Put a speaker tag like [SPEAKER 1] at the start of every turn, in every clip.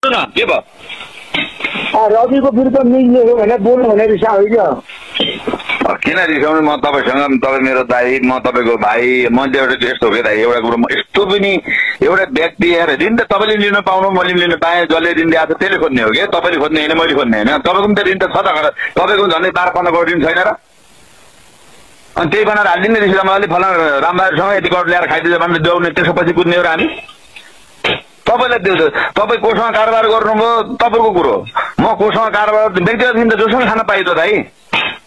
[SPEAKER 1] न के भयो
[SPEAKER 2] रविको विरुद्ध मिल्ने भनेर बोल्नु भने रिसा हो क्या
[SPEAKER 1] किन रिसाउनु म तपाईसँग तपाईँ मेरो दाइ म तपाईँको भाइ म एउटा यस्तो हो क्या दाइ एउटा कुरो यस्तो पनि एउटा व्यक्ति हेर ऋण त तपाईँले लिन पाउनु मैले लिन पाएँ जसले ऋण ल्याएको छ त्यसले खोज्ने हो क्या तपाईँले खोज्ने होइन मैले खोज्ने होइन तपाईँको पनि त ऋण त छ त तपाईँको झन्डै 12-15 करोड ऋण छैन र अनि त्यही बनाएर हालिदिने ऋषि रमाले फलाना रामबहादुरसँग यति करोड ल्याएर खाइदिन्छ भने देउने त्यसपछि कुद्ने हो र हामी तपाईँलाई त्यो तपाईँ कोसँग कारोबार गर्नुभयो तपाईँको कुरो म कोसँग कारोबार व्यक्तिगत दिन त जोसँग खान पाइयो त दाइ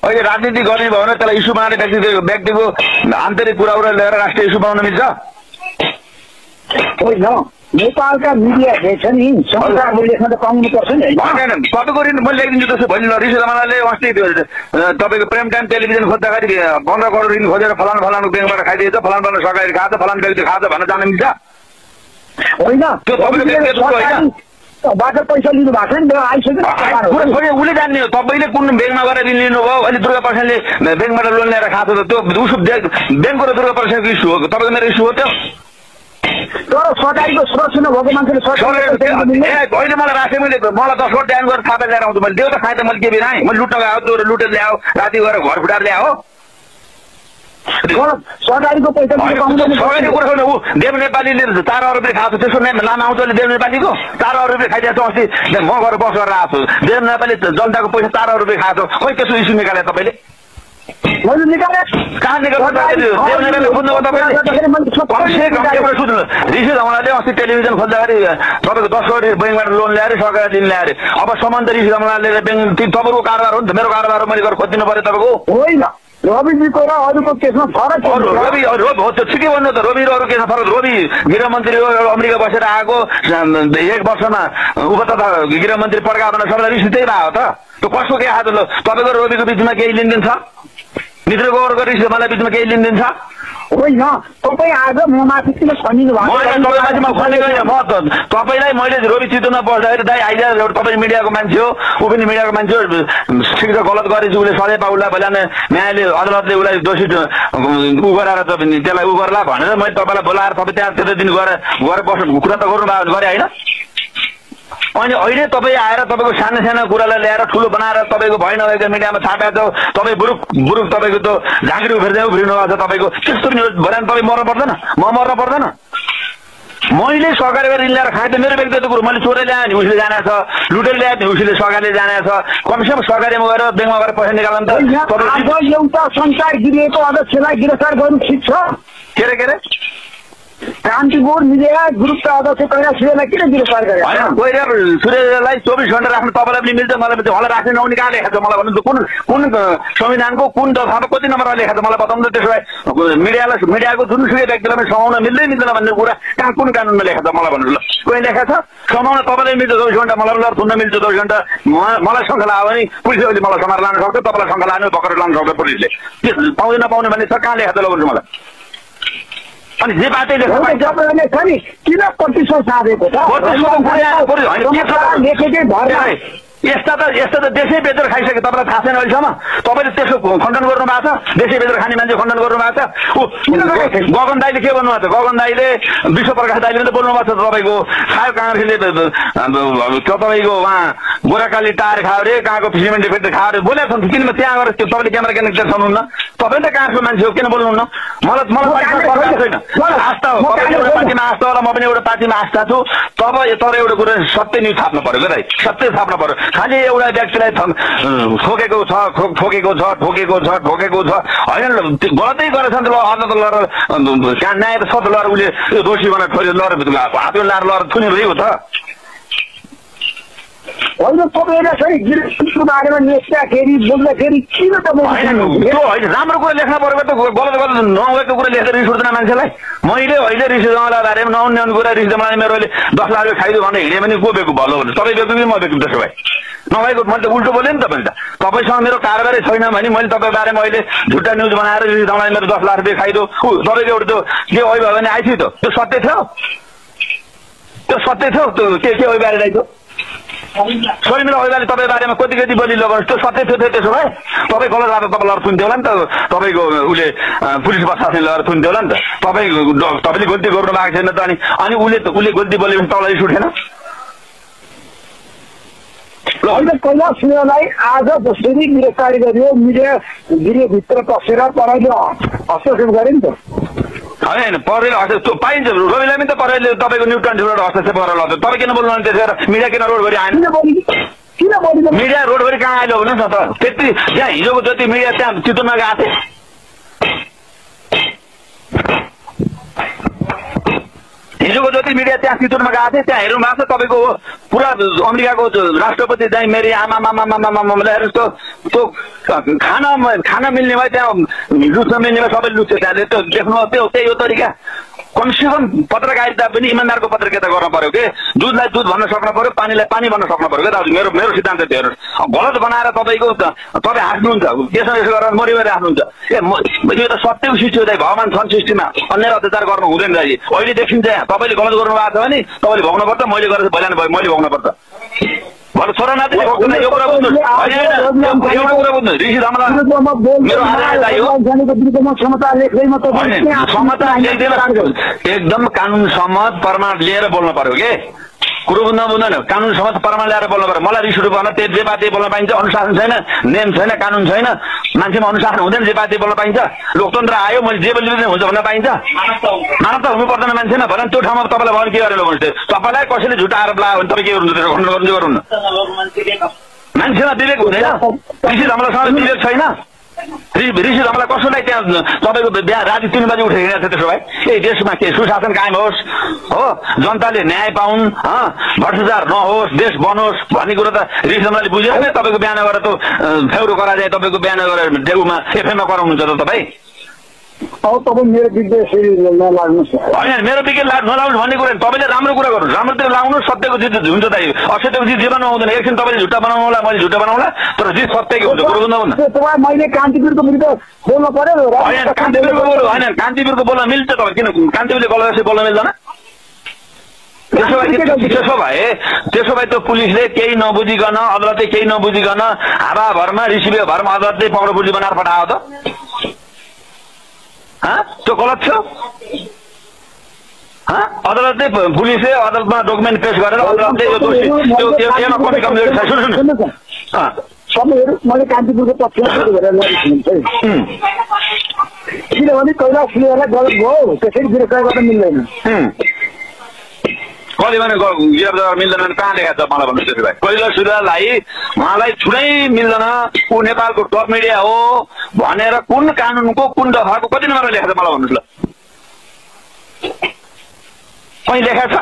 [SPEAKER 1] अहिले राजनीति गर्ने भयो भने त्यसलाई इस्यु बनाएर व्यक्तिको आन्तरिक कुरा लिएर राष्ट्रिय इस्यु बनाउन मिल्छ
[SPEAKER 2] होइन नेपालका मिडियाले छ नि संसारले लेख्न त पाउनुपर्छ नि
[SPEAKER 1] होइन तपाईँको ऋण मैले ल्याइदिन्छु त्यसो भोलि ऋषि रमाले अस्ति तपाईँको प्रेम टाइम टेलिभिजन खोज्दाखेरि 15 करोड ऋण खोजेर फलानु ब्याङ्कबाट खाइदिएछ फलानु सरकारी खान्छ फलानु व्यक्ति खान्छ भन्न जान मिल्छ
[SPEAKER 2] होइन पैसा लिनु भएको नि आइसक्यो
[SPEAKER 1] उसले जान्ने हो तपाईँले कुन ब्याङ्कमा गएर ऋण लिनुभयो अहिले दुर्गा प्रसादले ब्याङ्कबाट लोन ल्याएर खाएको त त्यो उसो ब्याङ्कको र दुर्गा प्रसादको इस्यु हो तपाईँको मेरो इस्यु हो त्यो
[SPEAKER 2] तर सरकारीको सुरक्षा नभएको मान्छेले
[SPEAKER 1] अहिले मलाई राखेँ मैले मलाई 10 करोड ड्यान गरेर थाहा ल्याएर आउँछु मैले देऊ त खाएँ त मैले के बिना मैले लुट्न गएको त्यो लुटेर ल्याऊ राति गएर घर फुटाएर ल्याऊ
[SPEAKER 2] सरकारीको पैसा
[SPEAKER 1] सरकारी कुरा ऊ देव नेपालीले 4 अरब रुपियाँ खाएको त्यसो नाम आउँछ देव नेपालीको 4 अरब रुपियाँ खाइदिएको छ अस्ति म गएर बस गरेर आएको छु देव नेपाली जनताको पैसा 4 अरब रुपियाँ खाएको छ खोइ त्यसो इस्यु निकाले तपाईँले
[SPEAKER 2] मैले निकाले
[SPEAKER 1] कहाँ निकाल्नु देव नेपाली खोज्नुभयो तपाईँले ऋषि रमणाले अस्ति टेलिभिजन खोज्दाखेरि तपाईँको 10 करोड ब्याङ्कबाट लोन ल्याएर सरकारी ऋण ल्याएर अब सम्बन्ध ऋषि रमणाले ब्याङ्क तपाईँको कारोबार हो नि त मेरो कारोबार हो मैले गएर खोजिदिनु पर्यो तपाईँको
[SPEAKER 2] होइन रविजीको र अरूको केसमा फरक
[SPEAKER 1] रवि हो ठिकै भन्नु त रवि र अरू केसमा फरक रवि गृहमन्त्री हो अमेरिका बसेर आएको 1 वर्षमा उपतथा गृहमन्त्री पड्का भनेर सबैलाई रिस त्यही भयो त त्यो कसको के आएको तपाईँको रविको बिचमा केही लेनदेन छ मित्र गौरको रिस मलाई बिचमा केही लेनदेन छ
[SPEAKER 2] होइन तपाईँ आज म माथि किन खनिनु भएको
[SPEAKER 1] तपाईँलाई मैले रोबी चितवनमा बस्दाखेरि दाइ आइदिएर तपाईँ मिडियाको मान्छे हो ऊ पनि मिडियाको मान्छे हो ठिक छ गलत गरेपछि उसले सधैँ पाउला भइलाने न्यायले अदालतले उसलाई दोषी ऊ गराएर त्यसलाई ऊ गर्ला भनेर मैले तपाईँलाई बोलाएर तपाईँ त्यहाँ त्यति दिन गएर बस्नु कुरा त गर्नु गरे होइन अनि अहिले तपाईँ आएर तपाईँको साना कुरालाई ल्याएर ठुलो बनाएर तपाईँको भइ नभएको मिडियामा छापेको छ तपाईँ बुरुक तपाईँको त झाँक्री उफ्रिँदै उफ्रिनु भएको छ तपाईँको त्यस्तो पनि भएन तपाईँ मर्नु पर्दैन म मर्नु पर्दैन मैले सरकारबाट ऋण ल्याएर खाएँ त मेरो व्यक्तिगत कुरो मैले चोरेर ल्याएँ नि उसले जाने छ लुटेर ल्याएँ नि उसले सरकारले जाने छ कमसेकम सरकारीमा गएर ब्याङ्कमा गएर पैसा निकाल्नु त
[SPEAKER 2] एउटा संसार गिरिएको अध्यक्षलाई गिरफ्तार गर्नु ठिक छ
[SPEAKER 1] के अरे
[SPEAKER 2] क्रान्तिपुर मिडिया ग्रुपका अध्यक्ष कैलाश सूर्यलाई किन गिरफ्तार गरे
[SPEAKER 1] कैलाश सूर्यलाई 24 घण्टा राख्नु तपाईँलाई पनि मिल्छ मलाई पनि मलाई राख्ने नहुने कहाँ लेखेको छ मलाई भन्नु कुन संविधानको कुन दफामा कति नम्बरमा लेखेको छ मलाई बताउनु त्यसो भए मिडियाको जुनसुकै व्यक्तिलाई समाउन मिल्दै मिल्दैन भन्ने कुरा कहाँ कुन कानुनमा लेखेको छ मलाई भन्नु ल कोही लेखेको छ समाउन तपाईँलाई मिल्छ 24 घण्टा मलाई ल थुन्न मिल्छ 24 घण्टा मलाई शङ्का लाग्यो भने पुलिसले अहिले मलाई समाएर लान सक्छ तपाईँलाई शङ्का लाग्यो पक्रेर लान सक्छ पुलिसले पाउँदैन नपाउने भन्ने छ कहाँ लेखेको छ ल भन्नु मलाई अनि जे बाटै
[SPEAKER 2] किन प्रतिशत साधेको
[SPEAKER 1] यस्ता त देशै बेचेर खाइसक्यो तपाईँलाई थाहा छैन अहिलेसम्म तपाईँले त्यसको खण्डन गर्नु भएको छ देशै बेचेर खाने मान्छे खण्डन गर्नु भएको छ गगन दाईले के भन्नुभएको छ गगन दाईले विश्व प्रकाश दाईले त बोल्नु भएको छ तपाईँको खायो काङ्ग्रेसले तपाईँको उहाँ गोराकाली टायर खायो अरे कहाँको सिमेन्ट फेरि खायो अरे बोलेको छ किन त्यहाँ गएर तपाईँले क्यामेरा क्यामेरा देखाउनुहुन्न तपाईँ त काङ्ग्रेसको मान्छे हो किन बोल्नुहुन्न मलाई छैन आस्था हो एउटा पार्टीमा आस्था होला म पनि एउटा पार्टीमा आस्था छु तर एउटा कुरा सत्य न्युज छाप्नु पर्यो क्या दाइ सत्य छाप्नु पर्यो खालि एउटा व्यक्तिलाई ठोकेको छ होइन गलतै गरेछ नि त अदालत लडेर न्याय त सत लडेर उसले दोषी बनाएर छोरी लडेर हातमा लाएर लडेर थुने रह्यो त
[SPEAKER 2] होइन तपाईँलाई चाहिँ गिरफ्तारको बारेमा लेख्दाखेरि बोल्दाखेरि किन तपाईँ
[SPEAKER 1] त्यो होइन राम्रो कुरा लेख्न परेको त गलत नभएको कुरा लेखेर रिस उठ्दैन मान्छेलाई मैले अहिले रिस जमालाई बारेमा नहुने कुरा रिस जमालाई मेरो अहिले 10 लाख रुपियाँ खाइदियो भने हिँडे पनि को बेको भलो भने तपाईँ बेको कि म बेको त्यसो भए नभएको मैले त उल्टो बोलेँ नि तपाईँले त तपाईँसँग मेरो कारोबारै छैन भने मैले तपाईँ बारेमा अहिले झुट्टा न्युज बनाएर रिस जमालाई मेरो 10 लाख रुपियाँ खाइदियो तपाईँको एउटा त्यो के ओइ भयो भने आइथ्यो त त्यो सत्य थियो त्यो के ओइ बारे आइथ्यो शर्मिला ओइलाले तपाईँ बारेमा कति बोली लगाउनुहोस् त्यो सत्य थियो त्यसो भए तपाईँ गलत आएर तपाईँलाई थुन्थ्यो होला नि त तपाईँको उसले पुलिस प्रशासनले लगाएर थुन्थ्यो होला नि त तपाईँले गल्ती गर्नु भएको छैन त अनि उसले गल्ती बोल्यो भने तपाईँलाई रिस उठेन
[SPEAKER 2] अहिले कैलाश सिंहलाई आज जसरी गिरफ्तारी गरियो मिडिया गृहभित्र पसेर तपाईँले हस्तक्षेप गरे नि त
[SPEAKER 1] होइन परेल हस्तक्षेप पाइन्छ रविलाई पनि त परेलले तपाईँको न्युज 24बाट हस्तक्षेप गरेर लग्यो तपाईँ किन बोल्नु त्यसो मिडिया किन रोड गरी आएन मिडिया रोड गरी कहाँ आइलो भन्नुहोस् न त त्यति त्यहाँ हिजोको जति मिडिया त्यहाँ चितवनमा गएको थिए हिजोको जति मिडिया त्यहाँ चितवनमा गएको थिए त्यहाँ हेर्नु भएको छ तपाईँको पुरा अमेरिकाको राष्ट्रपति चाहिँ मेरी आमा हेर्नुहोस् त्यो खाना मिल्ने भए त्यहाँ लुच्न मिल्ने भए सबै लुच्छ त्यहाँ त्यो देख्नु त्यही हो तरिका कमसेकम पत्रकारिता पनि इमान्दारको पत्रकारिता गर्न पर्यो के दुधलाई दुध भन्न सक्नु पर्यो पानीलाई पानी भन्न सक्नु पर्यो क्या दाजु मेरो सिद्धान्त त्यो हेर्नुहोस् गलत बनाएर तपाईँको तपाईँ हाँस्नुहुन्छ यसो यसो गरेर मरिमरि हाँस्नुहुन्छ यो त सत्यको सृष्टि हो भगवान छन् सृष्टिमा अन्य अत्याचार गर्नु हुँदैन दाजु अहिले देखिन्छ तपाईँले गलत गर्नु भएको छ भने तपाईँले भोग्नुपर्छ मैले गरेर भइलानु भयो मैले भोग्नुपर्छ छोरा नातिले भोग्दैन यो कुरा बुझ्नु एउटा कुरा बुझ्नु ऋषि धमला मेरो क्षमता लेख्दैन एकदम कानुन सम्मत प्रमाण लिएर बोल्नु पर्यो के कुरो बुझ्दैन कानुन सम्मत प्रमाण ल्याएर बोल्नु पर्यो मलाई रिस उठ्नु पर्न जे बात बोल्न पाइन्छ अनुशासन छैन नियम छैन कानुन छैन मान्छेमा अनुशासन हुँदैन जे बात बोल्न पाइन्छ लोकतन्त्र आयो मैले जे बोल्नु हुन्छ भन्न पाइन्छ मानवता हुनु पर्दैन मान्छेमा भन त्यो ठाउँमा तपाईँलाई भयो के गरेर भन्नुहोस् तपाईँलाई कसैले झुटा आरोप लगायो भने तपाईँ के गर्नु मान्छेमा विवेक हुँदैन ऋषि धमलासँग विवेक छैन ऋषि धमला कसैलाई त्यहाँ तपाईँको बिहा राति 3 बजी उठेर हिँडेको छ त्यसो भए ए देशमा के सुशासन कायम होस् हो जनताले न्याय पाउन् भ्रष्टाचार नहोस् देश बनोस् भन्ने कुरो त ऋषि धमलाले बुझेन तपाईँको बिहान गरेर त फेउरो गराए तपाईँको बिहान गरेर डेउमा एफएममा कराउनुहुन्छ त तपाईँ
[SPEAKER 2] तपाईँ मेरो विज्ञ नलाग्नुहोस्
[SPEAKER 1] होइन मेरो विज्ञ नलाग्नुहोस् भन्ने कुरा तपाईँले राम्रो कुरा गर्नुहोस् राम्रो त्यो लाउनुहोस् सत्यको जित हुन्छ त असत्यको जित जीवनमा आउँदैन एकछिन तपाईँले झुट्टा बनाउनु होला मैले झुट्टा बनाउला तर जित सत्यको हुन्छ कुरो बुझ्नु
[SPEAKER 2] मैले कान्तिपुरको विरुद्ध बोल्नु पर्यो
[SPEAKER 1] होइन कान्तिपुरको बोल्नु होइन कान्तिपुरको बोल्न मिल्छ तपाईँ किन कान्तिपुरले गलत बोल्न मिल्दैन त्यसो भए त्यो पुलिसले केही नबुझिकन अदालतले केही नबुझिकन हावा भरमा ऋषिवे भरमा अदालतले पक्रोपुर्जी बनाएर पठायो त त्यो गलत छ अदालतले पुलिसले अदालतमा डकुमेन्ट पेश गरेर अदालतले यो दोषी त्यो कति कमजोरी छ सुन्नु
[SPEAKER 2] सबैहरू मैले कान्तिपुरको पक्षमा किनभने कैलाश सिंहलाई गलत भयो त्यसरी गिरफ्तार गर्न मिल्दैन
[SPEAKER 1] कहिले भने गिरफ्तार मिल्दैन कहाँ लेखा छ मलाई भन्नुहोस् त्यसो भए कैलाश सिंहलाई उहाँलाई छुनै मिल्दैन ऊ नेपालको टप मिडिया हो भनेर कुन कानुनको कुन दफाको कति नम्बर लेखा छ मलाई भन्नुहोस् ल कहीँ लेखा छ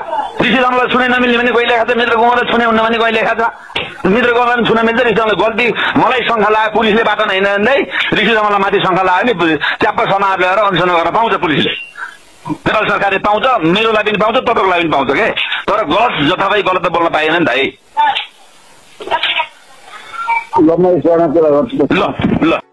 [SPEAKER 1] ऋषि धमलाई छुनै नमिल्ने भने कोही लेखा छ मित्र गाउँलाई छुनै हुन्न भने कोही लेखा छ मित्र गाउँलाई पनि छुन मिल्छ ऋषि धमलाई गल्ती मलाई शङ्का लाग्यो पुलिसले बाटो हिँड्दै ऋषि धमलाई माथि शङ्का लाग्यो नि च्याप्प समाज ल्याएर अनुसन्धान गर्न पाउँछ पुलिसले नेपाल सरकारले पाउँछ मेरो लागि पनि पाउँछ तपाईँको लागि पनि पाउँछ के तर गलत जथाभावी गलत त बोल्न पाइएन नि भाइ
[SPEAKER 2] ल
[SPEAKER 1] ल